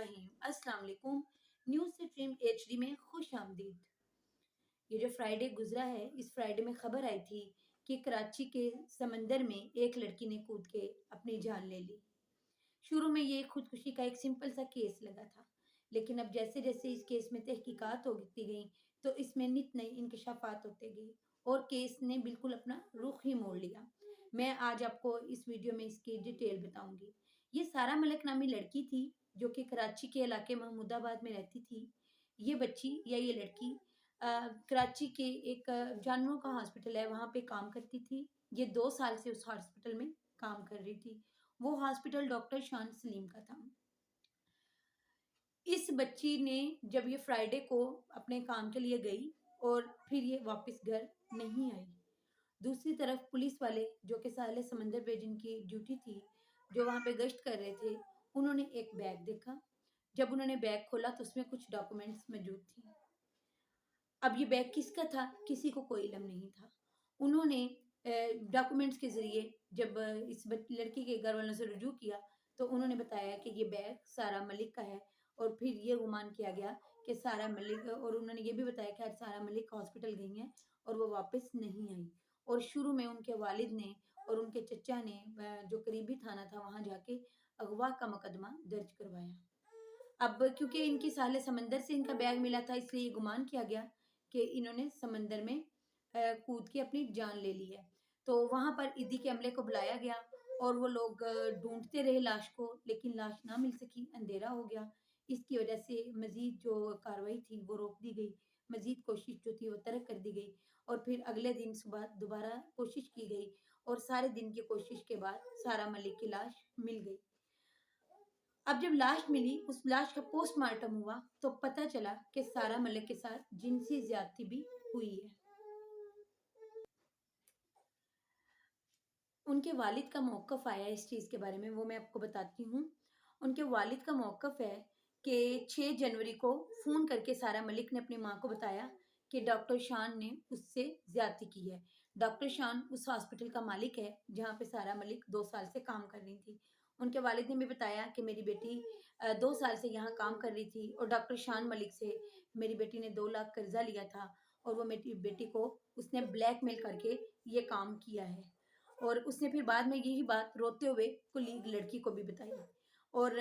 रहीम। अस्सलाम वालेकुम। News stream HD में खुश आमदीद। ये जो फ्राइडे गुजरा है, इस फ्राइडे में खबर आई थी कि कराची के समंदर में एक लड़की ने कूद के अपनी जान ले ली। शुरू में ये खुदकुशी का एक सिंपल सा केस लगा था, लेकिन अब जैसे जैसे इस केस में तहकीकात होती गई तो इसमें नित नए इंकशाफात होते गए और केस ने बिल्कुल अपना रुख ही मोड़ लिया। मैं आज आपको इस वीडियो में इसकी डिटेल बताऊंगी। ये सारा मलिक नामी लड़की थी जो कि कराची के इलाके महमूदाबाद में रहती थी। ये बच्ची या ये लड़की कराची के एक जानवरों का हॉस्पिटल है, वहाँ पे काम करती थी। ये 2 साल से उस हॉस्पिटल में काम कर रही थी। वो हॉस्पिटल डॉक्टर शान सलीम का था। इस बच्ची ने जब ये फ्राइडे को अपने काम के लिए गई और फिर ये वापस घर नहीं आई। दूसरी तरफ पुलिस वाले जो कि साले समंदर पे जिनकी ड्यूटी थी, जो वहां पे गश्त कर रहे थे, उन्होंने एक बैग देखा। जब उन्होंने बैग खोला तो उसमें कुछ डॉक्यूमेंट्स मौजूद थी। अब ये बैग किसका था, किसी को कोई इल्म नहीं था। उन्होंने डॉक्यूमेंट्स के ज़रिए जब इस लड़की के घर वालों से रुजू किया तो उन्होंने बताया कि ये बैग सारा मलिक का है। और फिर ये गुमान किया गया कि सारा मलिक, और उन्होंने ये भी बताया कि आज सारा मलिक हॉस्पिटल गई हैं और वो वापस नहीं आई। और शुरू में उनके वालिद ने और उनके चचा ने जो करीबी थाना था वहाँ जाके अगवा का मुकदमा दर्ज करवाया। अब क्योंकि इनकी साले समंदर से इनका बैग मिला था, इसलिए ये गुमान किया गया कि इन्होंने समंदर में कूद के अपनी जान ले ली है। तो वहां पर ईदी के अमले को बुलाया गया और वो लोग ढूंढते रहे लाश को, लेकिन लाश ना मिल सकी, अंधेरा हो गया। इसकी वजह से मजीद जो कार्रवाई थी वो रोक दी गई, मजीद कोशिश जो थी वो तर्क कर दी गई। और फिर अगले दिन सुबह दोबारा कोशिश की गई और सारे दिन की कोशिश के बाद सारा मलिक की लाश मिल गई। अब जब लाश मिली, उस लाश का पोस्टमार्टम हुआ तो पता चला कि सारा मलिक के साथ जिनसी ज्यादती भी हुई है। उनके वालिद का मौक़िफ़ आया इस चीज़ के बारे में, वो मैं आपको बताती हूँ। उनके वालिद का मौक़िफ़ है कि 6 जनवरी को फ़ोन करके सारा मलिक ने अपनी माँ को बताया कि डॉक्टर शान ने उससे ज़्यादती की है। डॉक्टर शान उस हॉस्पिटल का मालिक है जहाँ पे सारा मलिक 2 साल से काम कर रही थी। उनके वालिद ने भी बताया कि मेरी बेटी 2 साल से यहाँ काम कर रही थी और डॉक्टर शान मलिक से मेरी बेटी ने 2 लाख कर्ज़ा लिया था और वो मेरी बेटी को उसने ब्लैकमेल करके ये काम किया है। और उसने फिर बाद में यही बात रोते हुए कुलीग लड़की को भी बताई। और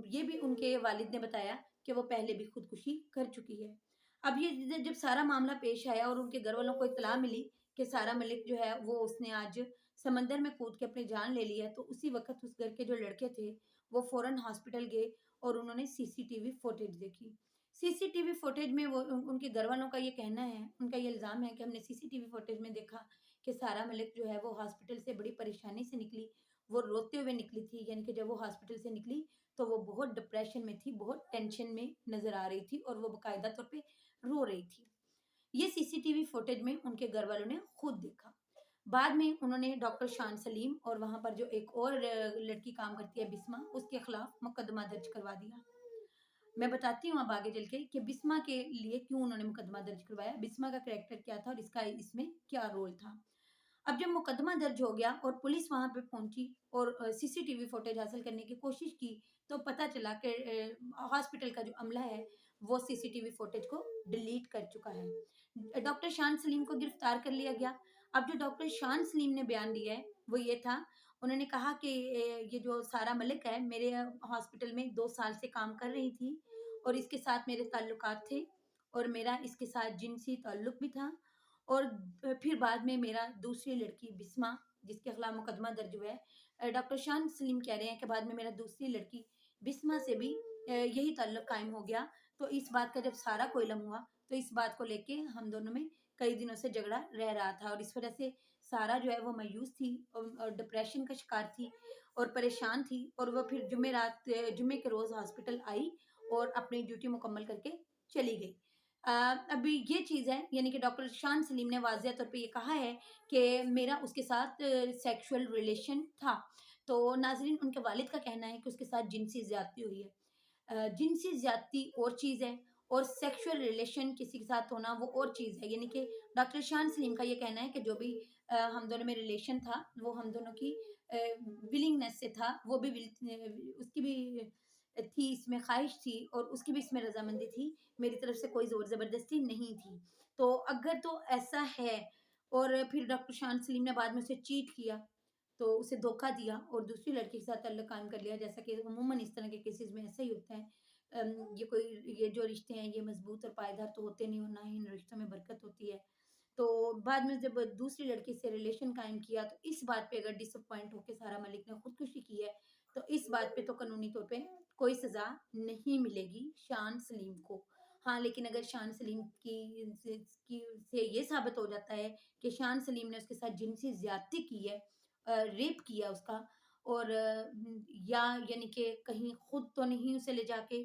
ये भी उनके वालिद ने बताया कि वो पहले भी खुदकुशी कर चुकी है। अब ये जब सारा मामला पेश आया और उनके घर वालों को इत्तला मिली कि सारा मलिक जो है वो उसने आज समंदर में कूद के अपनी जान ले ली है, तो उसी वक़्त उस घर के जो लड़के थे वो फ़ौरन हॉस्पिटल गए और उन्होंने सीसीटीवी फुटेज देखी। सीसीटीवी फुटेज में वो उनके घर वालों का ये कहना है, उनका ये इल्ज़ाम है कि हमने सीसीटीवी फुटेज में देखा कि सारा मलिक जो है वो हॉस्पिटल से बड़ी परेशानी से निकली। वो रोते हुए निकली थी, यानी कि जब वो हॉस्पिटल से निकली तो वो बहुत डिप्रेशन में थी, बहुत टेंशन में नज़र आ रही थी और वो बाकायदा तौर पे रो रही थी। ये सीसीटीवी फुटेज में उनके घर वालों ने खुद देखा। बाद में उन्होंने डॉक्टर शान सलीम और वहाँ पर जो एक और लड़की काम करती है बिस्मा, उसके खिलाफ मुकदमा दर्ज करवा दिया। मैं बताती हूँ अब आगे चल के कि बिस्मा के लिए क्यों उन्होंने मुकदमा दर्ज करवाया, बिस्मा का कैरेक्टर क्या था और इसका इसमें क्या रोल था। अब जब मुकदमा दर्ज हो गया और पुलिस वहां पे पहुंची और सीसीटीवी फुटेज हासिल करने की कोशिश की तो पता चला कि हॉस्पिटल का जो अमला है वो सीसीटीवी फुटेज को डिलीट कर चुका है। डॉक्टर शान सलीम को गिरफ्तार कर लिया गया। अब जो डॉक्टर शान सलीम ने बयान दिया है वो ये था, उन्होंने कहा कि ये जो सारा मलिक है मेरे हॉस्पिटल में 2 साल से काम कर रही थी और इसके साथ मेरे ताल्लुकात थे और मेरा इसके साथ जिनसी ताल्लुक भी था। और फिर बाद में मेरा दूसरी लड़की बिस्मा जिसके खिलाफ मुकदमा दर्ज हुआ है, डॉक्टर शान सलीम कह रहे हैं कि बाद में मेरा दूसरी लड़की बिस्मा से भी यही ताल्लुक कायम हो गया। तो इस बात का जब सारा को इल्म हुआ तो इस बात को लेके हम दोनों में कई दिनों से झगड़ा रह रहा था और इस वजह से सारा जो है वो मायूस थी और डिप्रेशन का शिकार थी और परेशान थी और वो फिर जुम्मे के रोज़ हॉस्पिटल आई और अपनी ड्यूटी मुकम्मल करके चली गई। अ, अभी ये चीज़ है, यानी कि डॉक्टर शान सलीम ने वाज़िया तौर पे ये कहा है कि मेरा उसके साथ सेक्सुअल रिलेशन था। तो नाज़रीन, उनके वालिद का कहना है कि उसके साथ जिनसी ज़्यादती हुई है। जिनसी ज़्यादती और चीज़ है और सेक्सुअल रिलेशन किसी के साथ होना वो और चीज़ है। यानी कि डॉक्टर शान सलीम का ये कहना है कि जो भी हम दोनों में रिलेशन था वो हम दोनों की विलिंगनेस से था, वो भी उसकी भी تھی، اس میں خواہش تھی اور اس کی بھی اس میں رضامندی تھی، میری طرف سے کوئی زور زبردستی نہیں تھی۔ تو اگر تو ایسا ہے اور پھر ڈاکٹر شان سلیم نے بعد میں اسے چیٹ کیا، تو اسے دھوکا دیا اور دوسری لڑکی کے ساتھ تعلق قائم کر لیا، جیسا کہ عموماً اس طرح کے کیسز میں ایسا ہی ہوتا ہے۔ یہ جو رشتے ہیں یہ مضبوط اور پائیدار تو ہوتے نہیں اور نہ ہی ان رشتوں میں برکت ہوتی ہے۔ تو بعد میں جب دوسری لڑکی سے ریلیشن قائم کیا تو اس بات پہ اگر ڈس اپوائنٹ ہو کے سارا ملک نے خودکشی کی ہے تو اس بات پہ تو قانونی طور پہ کوئی سزا نہیں ملے گی شان سلیم کو۔ ہاں لیکن اگر شان سلیم سے یہ ثابت ہو جاتا ہے کہ شان سلیم نے اس کے ساتھ جنسی زیادتی کی ہے، ریپ کیا اس کا، اور یا یعنی کہ کہیں خود تو نہیں اسے لے جا کے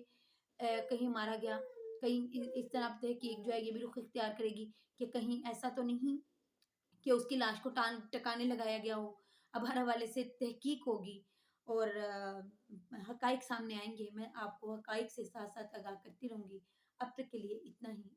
کہیں مارا گیا، کہیں اس طرح تحقیق جو ہے یہ بھی رخ اختیار کرے گی کہ کہیں ایسا تو نہیں کہ اس کی لاش کو ٹکانے لگایا گیا ہو۔ اب ہر حوالے سے تحقیق ہوگی اور حقائق سامنے آئیں گے، میں آپ کو حقائق سے ساتھ ساتھ آگاہ کرتی رہوں گی۔ اب تک کے لیے اتنا ہی۔